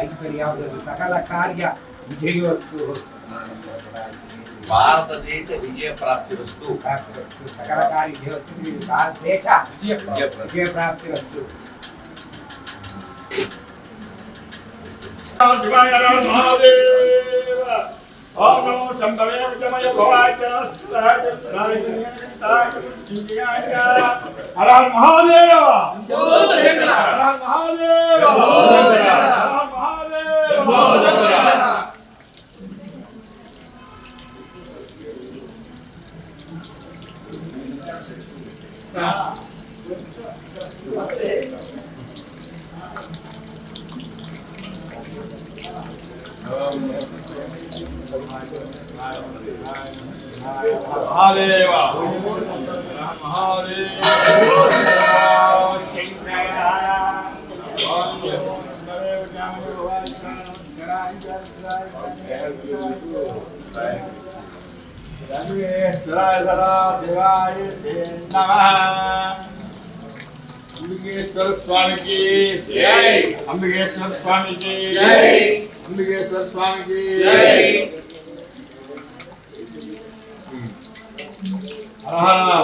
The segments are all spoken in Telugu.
ఐశ్వర్యాభివృద్ధి సకల కార్య విజయోత్సు భారతదేశ విజయ ప్రాప్తి వస్తు సకల కార్య విజయోత్సు భారతదేశ విజయ ప్రాప్తి వస్తు. ఓం నమో శంభవే విజమయ భవాయ హర మహాదేవ హర మహాదేవ హర మహాదేవ. మహాదేవ అంబికేశ్వర స్వామికి జై, అంబికేశ్వర స్వామికి జై, అంబికేశ్వర స్వామికి జై.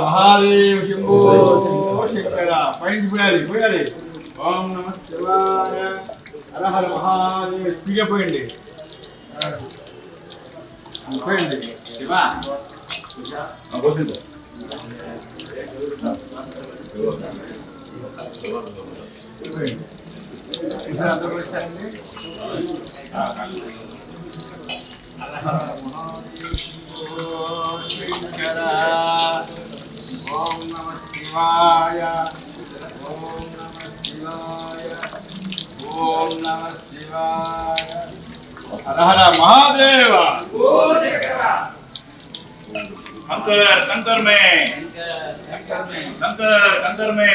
మహాదేవ్ శంభో శంకర పైకి పోయాలి. ఓం నమ శివాయ హర హర మహాదేవ్. స్పీడ్ పోయండి శివా శంకర. ఓం నమ శివాయ ఓం నమ శివాయ ఓం నమ శివాయ హర హర మహాదేవ. कंकर में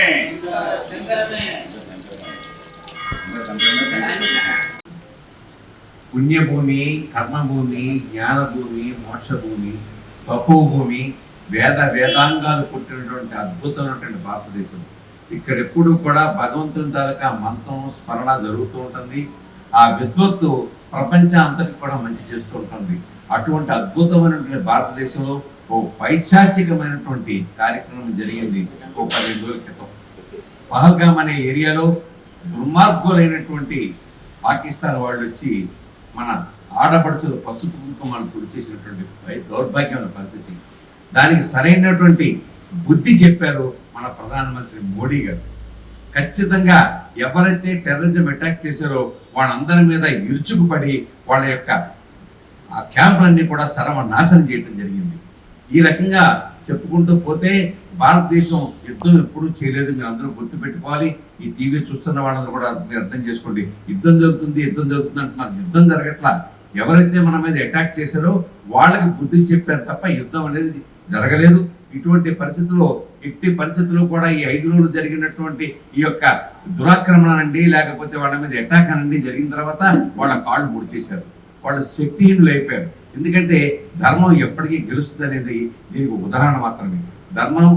పుణ్యభూమి, కర్మభూమి, జ్ఞానభూమి, మోక్షభూమి, తపోభూమి, వేదాంగాలు పుట్టినటువంటి అద్భుతమైనటువంటి భారతదేశం. ఇక్కడెప్పుడు కూడా భగవంతుని తాలూకా మంత్రం స్మరణ జరుగుతూ ఉంటుంది. ఆ విద్వత్తు ప్రపంచం అంతటి కూడా మంచి చేస్తూ ఉంటుంది. అటువంటి అద్భుతమైనటువంటి భారతదేశంలో ఓ పైశాచికమైనటువంటి కార్యక్రమం జరిగింది ఒక 12 రోజుల క్రితం. పహల్గామ్ అనే ఏరియాలో దుర్మార్గులైనటువంటి పాకిస్తాన్ వాళ్ళు వచ్చి మన ఆడపడుచులు పసుపు కుంకుమలు పొడి చేసినటువంటి దౌర్భాగ్యమైన పరిస్థితి. దానికి సరైనటువంటి బుద్ధి చెప్పారు మన ప్రధానమంత్రి మోడీ గారు. ఖచ్చితంగా ఎవరైతే టెర్రరిజం అటాక్ చేశారో వాళ్ళందరి మీద ఇరుచుకుపడి వాళ్ళ యొక్క ఆ క్యాంపులన్నీ కూడా సర్వనాశనం చేయడం జరిగింది. ఈ రకంగా చెప్పుకుంటూ పోతే భారతదేశం యుద్ధం ఎప్పుడూ చేయలేదు. మీరు అందరూ గుర్తుపెట్టుకోవాలి. ఈ టీవీ చూస్తున్న వాళ్ళందరూ కూడా మీరు అర్థం చేసుకోండి. యుద్ధం జరుగుతుంది అంటున్నారు. యుద్ధం జరగట్లా. ఎవరైతే మన మీద అటాక్ చేశారో వాళ్ళకి బుద్ధి చెప్పారు తప్ప యుద్ధం అనేది జరగలేదు. ఇటువంటి పరిస్థితుల్లో ఎట్టి పరిస్థితుల్లో కూడా ఈ 5 రోజులు జరిగినటువంటి ఈ యొక్క దురాక్రమణ అనండి లేకపోతే వాళ్ళ మీద అటాక్ అనండి జరిగిన తర్వాత వాళ్ళ కాళ్ళు ముడి చేశారు. వాళ్ళు శక్తిహీనులు అయిపోయారు. ఎందుకంటే ధర్మం ఎప్పటికీ గెలుస్తుంది అనేది దీనికి ఉదాహరణ మాత్రమే. ధర్మం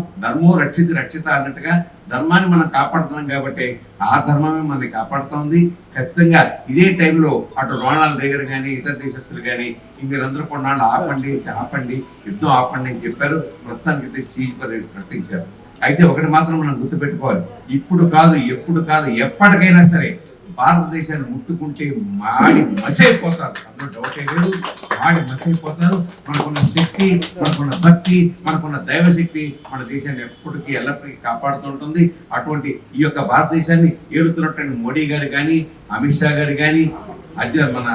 రక్షిత అన్నట్టుగా ధర్మాన్ని మనం కాపాడుతున్నాం కాబట్టి ఆ ధర్మమే మనల్ని కాపాడుతోంది. ఖచ్చితంగా ఇదే టైంలో అటు రొనాల్డ్ రేగన్ కానీ ఇతర దేశస్తులు కానీ మీరందరూ కొన్నాళ్ళు ఆపండి యుద్ధం ఆపండి అని చెప్పారు. ప్రస్తుతానికి అయితే సీజ్ ప్రకటించారు. అయితే ఒకటి మాత్రం మనం గుర్తుపెట్టుకోవాలి. ఇప్పుడు కాదు, ఎప్పుడు కాదు, ఎప్పటికైనా సరే భారతదేశాన్ని ముట్టుకుంటే మాడి మసైపోతారు. అందులో డౌటే లేదు. మాడి మసైపోతారు. మనకున్న శక్తి, మనకున్న భక్తి, మనకున్న దైవశక్తి మన దేశాన్ని ఎప్పటికీ ఎల్లప్పటికీ కాపాడుతూ ఉంటుంది. అటువంటి ఈ యొక్క భారతదేశాన్ని ఏడుతున్నటువంటి మోడీ గారు కానీ, అమిత్ షా గారు కానీ, మన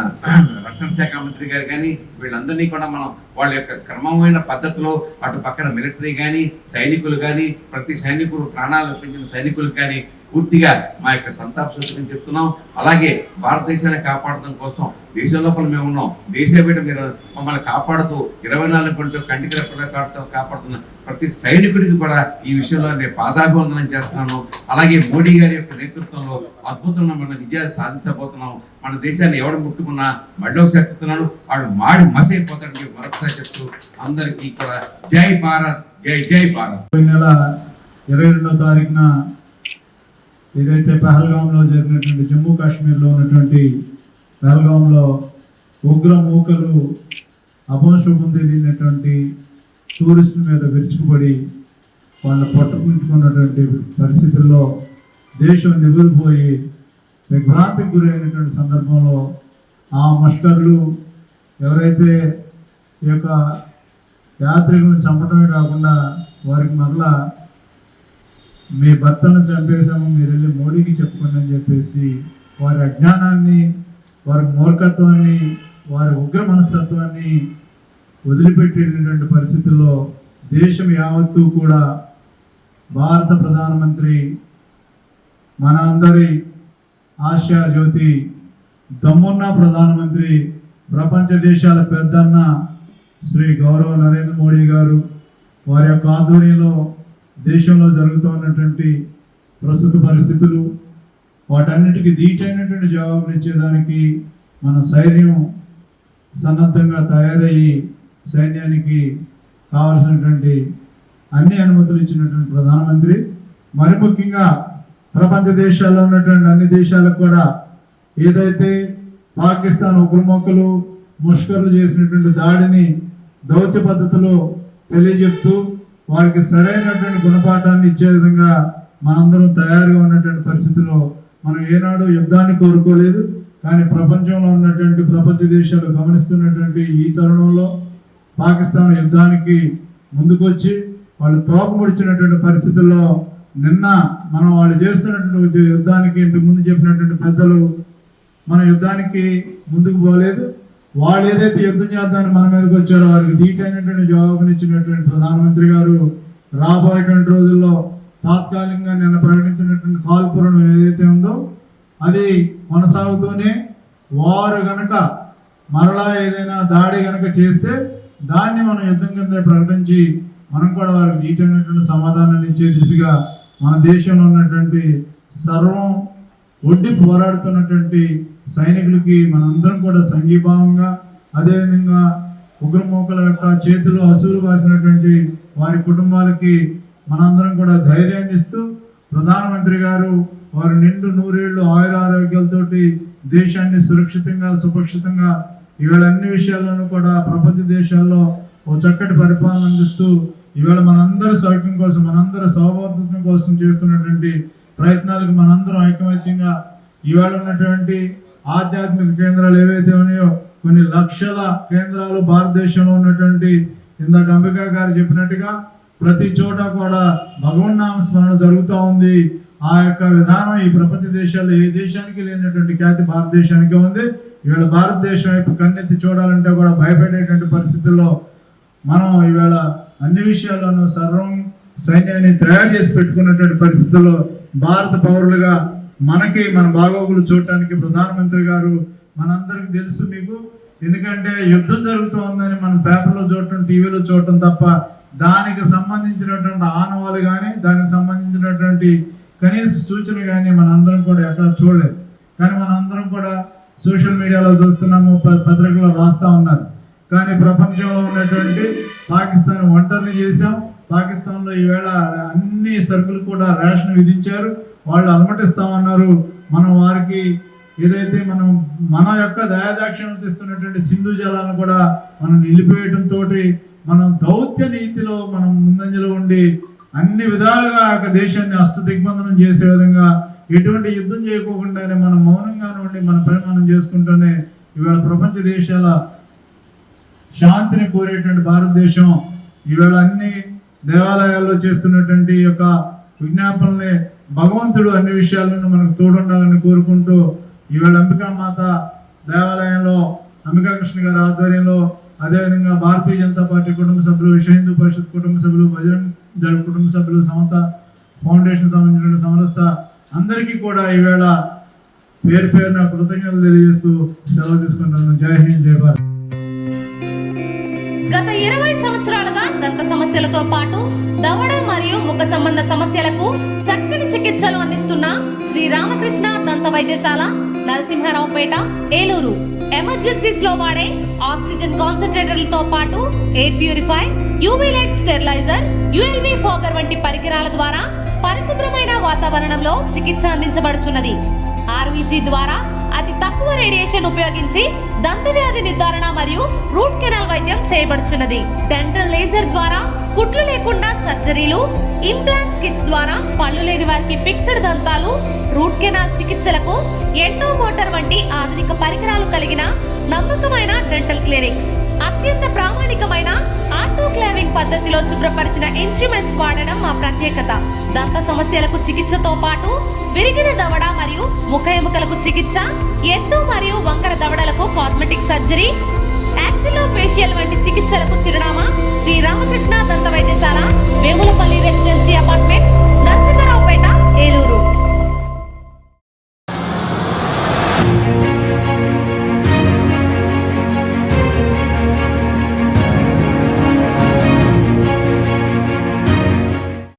రక్షణ శాఖ మంత్రి గారు కానీ వీళ్ళందరినీ కూడా మనం వాళ్ళ యొక్క క్రమమైన పద్ధతిలో అటు పక్కన మిలిటరీ కానీ, సైనికులు కానీ, ప్రతి సైనికులు ప్రాణాలు అర్పించిన సైనికులు కానీ పూర్తిగా మా యొక్క సంతాప సూచన చెప్తున్నాం. అలాగే భారతదేశాన్ని కాపాడటం కోసం దేశం లోపల మేము ఉన్నాం. దేశబిడ్డ మీరు మమ్మల్ని కాపాడుతూ 24 గంటలు కంటికి రెప్పగా కాపాడుతున్న ప్రతి సైనికుడికి కూడా ఈ విషయంలో నేను పాదాభివందనం చేస్తున్నాను. అలాగే మోడీ గారి యొక్క నేతృత్వంలో అద్భుతమైన మన విజయాలు సాధించబోతున్నాం. మన దేశాన్ని ఎవడు ముట్టుకున్నా మళ్ళీ ఒకసారి చెప్తున్నాడు, వాడు మాడి మసైపోతాడని మరొకసారి చెప్తూ అందరికీ కూడా జై భారత్, జై జై భారత్. నెల 22వ తారీఖున ఏదైతే పహల్గామ్లో జరిగినటువంటి జమ్మూ కాశ్మీర్లో ఉన్నటువంటి బెల్గాంలో ఉగ్ర మూకలు అపశుభం తెలియనటువంటి టూరిస్టుల మీద విరుచుకుపడి వాళ్ళని పట్టుకుంటున్నటువంటి పరిస్థితుల్లో దేశం నివ్వెరపోయి విభ్రాంతికి గురైనటువంటి సందర్భంలో ఆ మష్కర్లు ఎవరైతే ఈ యొక్క యాత్రికులను చంపడమే కాకుండా వారికి మరలా మీ భర్తను చంపేశాము, మీరు వెళ్ళి మోడీకి చెప్పుకోండి అని చెప్పేసి వారి అజ్ఞానాన్ని, వారి మూర్ఖత్వాన్ని, వారి ఉగ్ర మనస్తత్వాన్ని వదిలిపెట్టేటటువంటి పరిస్థితుల్లో దేశం యావత్తూ కూడా భారత ప్రధానమంత్రి మన అందరి ఆశా జ్యోతి దమ్మున్న ప్రధానమంత్రి ప్రపంచ దేశాల పెద్దన్న శ్రీ గౌరవ నరేంద్ర మోడీ గారు వారి యొక్క ఆధ్వర్యంలో దేశంలో జరుగుతున్నటువంటి ప్రస్తుత పరిస్థితులు వాటన్నిటికీ ధీటైనటువంటి జవాబులు ఇచ్చేదానికి మన సైన్యం సన్నద్ధంగా తయారయ్యి సైన్యానికి కావలసినటువంటి అన్ని అనుమతులు ఇచ్చినటువంటి ప్రధానమంత్రి, మరి ముఖ్యంగా ప్రపంచ దేశాల్లో ఉన్నటువంటి అన్ని దేశాలకు కూడా ఏదైతే పాకిస్తాన్ ఉగ్రమూకలు ముష్కర్లు చేసినటువంటి దాడిని దౌత్య పద్ధతిలో తెలియజెప్తూ వారికి సరైనటువంటి గుణపాఠాన్ని ఇచ్చే విధంగా మనందరం తయారుగా ఉన్నటువంటి పరిస్థితిలో మనం ఏనాడు యుద్ధాన్ని కోరుకోలేదు. కానీ ప్రపంచంలో ఉన్నటువంటి ప్రపంచ దేశాలు గమనిస్తున్నటువంటి ఈ తరుణంలో పాకిస్తాన్ యుద్ధానికి ముందుకొచ్చి వాళ్ళు తోకముడిచినటువంటి పరిస్థితుల్లో నిన్న మనం వాళ్ళు చేస్తున్నటువంటి యుద్ధానికి ఇంతకు ముందు చెప్పినటువంటి పెద్దలు మన యుద్ధానికి ముందుకు పోలేదు. వాళ్ళు ఏదైతే యుద్ధం చేద్దామని మన మీదకి వచ్చారో వారికి ధీటైనటువంటి జవాబునిచ్చినటువంటి ప్రధానమంత్రి గారు రాబోయేటువంటి రోజుల్లో తాత్కాలికంగా నిన్న ప్రకటించినటువంటి కాల్పురం ఏదైతే ఉందో అది కొనసాగుతూనే వారు గనక మరలా ఏదైనా దాడి గనక చేస్తే దాన్ని మనం యుద్ధం కింద ప్రకటించి మనం కూడా వారికి ధీటైనటువంటి సమాధానాన్ని ఇచ్చే దిశగా మన దేశంలో ఉన్నటువంటి సర్వం ఒడ్డి పోరాడుతున్నటువంటి సైనికులకి మనందరం కూడా సంఘీభావంగా, అదేవిధంగా ఉగ్రమూకల యొక్క చేతులు అసూలు బాసినటువంటి వారి కుటుంబాలకి మనందరం కూడా ధైర్యాన్ని ఇస్తూ ప్రధానమంత్రి గారు వారు నిండు నూరేళ్లు ఆయురారోగ్యాలతోటి దేశాన్ని సురక్షితంగా సురక్షితంగా ఇవాళ అన్ని విషయాల్లోనూ కూడా ప్రపంచ దేశాల్లో ఓ చక్కటి పరిపాలన అందిస్తూ ఇవాళ మనందరి సౌఖ్యం కోసం, మనందరి సౌభాగ్యం కోసం చేస్తున్నటువంటి ప్రయత్నాలకు మనందరం ఐకమత్యంగా ఇవాళ ఉన్నటువంటి ఆధ్యాత్మిక కేంద్రాలు ఏవైతే ఉన్నాయో కొన్ని లక్షల కేంద్రాలు భారతదేశంలో ఉన్నటువంటి ఇందాక అంబికా గారు చెప్పినట్టుగా ప్రతి చోట కూడా భగవన్నామ స్మరణ జరుగుతూ ఉంది. ఆ యొక్క విధానం ఈ ప్రపంచ దేశాల్లో ఏ దేశానికి లేనటువంటి ఖ్యాతి భారతదేశానికి ఉంది. ఇవాళ భారతదేశం వైపు కన్నెత్తి చూడాలంటే కూడా భయపడేటువంటి పరిస్థితుల్లో మనం ఇవాళ అన్ని విషయాల్లోనూ సర్వం సైన్యాన్ని తయారు చేసి పెట్టుకున్నటువంటి పరిస్థితుల్లో భారత పౌరులుగా మనకి మన బాగోగులు చూడటానికి ప్రధానమంత్రి గారు మనందరికి తెలుసు మీకు. ఎందుకంటే యుద్ధం జరుగుతూ ఉందని మనం పేపర్లో చూడటం, టీవీలో చూడటం తప్ప దానికి సంబంధించినటువంటి ఆనవాలు కానీ దానికి సంబంధించినటువంటి కనీస సూచన కానీ మనందరం కూడా ఎక్కడ చూడలేదు. కానీ మనందరం కూడా సోషల్ మీడియాలో చూస్తున్నాము, పత్రికల్లో రాస్తూ ఉన్నారు. కానీ ప్రపంచంలో ఉన్నటువంటి పాకిస్తాన్ ఒంటరిని చేశాం. పాకిస్తాన్లో ఈవేళ అన్ని సరుకులు కూడా రేషన్ విధించారు, వాళ్ళు అనుమతిస్తామన్నారు. మనం వారికి ఏదైతే మన యొక్క దయాదాక్షిణ్యం తెస్తున్నటువంటి సింధు జలాలను కూడా మనం నిలిపేయడంతో మనం దౌత్య నీతిలో మనం ముందంజలో ఉండి అన్ని విధాలుగా యొక్క దేశాన్ని అష్టదిగ్బంధనం చేసే విధంగా ఎటువంటి యుద్ధం చేయకోకుండానే మనం మౌనంగానే ఉండి మన పని మనం చేసుకుంటూనే ఇవాళ ప్రపంచ దేశాల శాంతిని కోరేటువంటి భారతదేశం ఈవేళ అన్ని దేవాలయాల్లో చేస్తున్నటువంటి యొక్క విజ్ఞాపనలే భగవంతుడు అన్ని విషయాలను మనకు తోడుండాలని కోరుకుంటూ ఈవేళ అంబికా మాత దేవాలయంలో అంబికా కృష్ణ గారి ఆధ్వర్యంలో, అదేవిధంగా భారతీయ జనతా పార్టీ కుటుంబ సభ్యులు, విశ్వ హిందూ పరిషత్ కుటుంబ సభ్యులు, బజరంగ్ దళ కుటుంబ సభ్యులు, సమత ఫౌండేషన్ సంబంధించిన సంస్థ అందరికీ కూడా ఈవేళ పేరు పేరున కృతజ్ఞతలు తెలియజేస్తూ సెలవు తీసుకుంటున్నాను. జై హింద్, జై భారత్. గత 20 సంవత్సరాలుగా దంత సమస్యలతో పాటు దవడ మరియు ముఖ సంబంధ సమస్యలకు చక్కని చికిత్సలు అందిస్తున్న శ్రీ రామకృష్ణ దంత వైద్యశాల, నరసింహారావుపేట, ఏలూరు. ఎమర్జెన్సీస్ లో వాడే ఆక్సిజన్ కాన్సంట్రేటర్లతో పాటు air purify, UV light steriliser, ULV fogger వంటి పరికరాల ద్వారా పరిశుభ్రమైన వాతావరణంలో చికిత్స అందించబడుచున్నది. ఆర్వీజీ ద్వారా అతి తక్కువ రేడియేషన్ ఉపయోగించి దంతవ్యాధి నిర్ధారణ మరియు రూట్ కెనాల్ వైద్యం చేయబడుచున్నది. డెంటల్ లేజర్ ద్వారా కుట్లు లేకుండా సర్జరీలు, ఇంప్లాంట్స్ కిట్స్ ద్వారా పళ్ళు లేని వారికి ఫిక్స్డ్ దంతాలు, రూట్ కెనాల్ చికిత్సలకు ఎండో మోటార్ వంటి ఆధునిక పరికరాలు కలిగిన నమ్మకమైన డెంటల్ క్లినిక్. అత్యంత ప్రామాణికమైన ఆటోక్లావింగ్ పద్ధతిలో శుభ్రపరిచిన ఇన్స్ట్రుమెంట్స్ వాడడం మా ప్రత్యేకత. దంత సమస్యలకు చికిత్సతో పాటు విరిగిన దవడ మరియు ముఖ ఎముకలకు చికిత్స, ఎత్తు మరియు వంకర దవడలకు కాస్మెటిక్ సర్జరీ, యాక్సిలోఫేషియల్ వంటి చికిత్సలకు చిరునామా శ్రీ రామకృష్ణ దంత వైద్యశాల,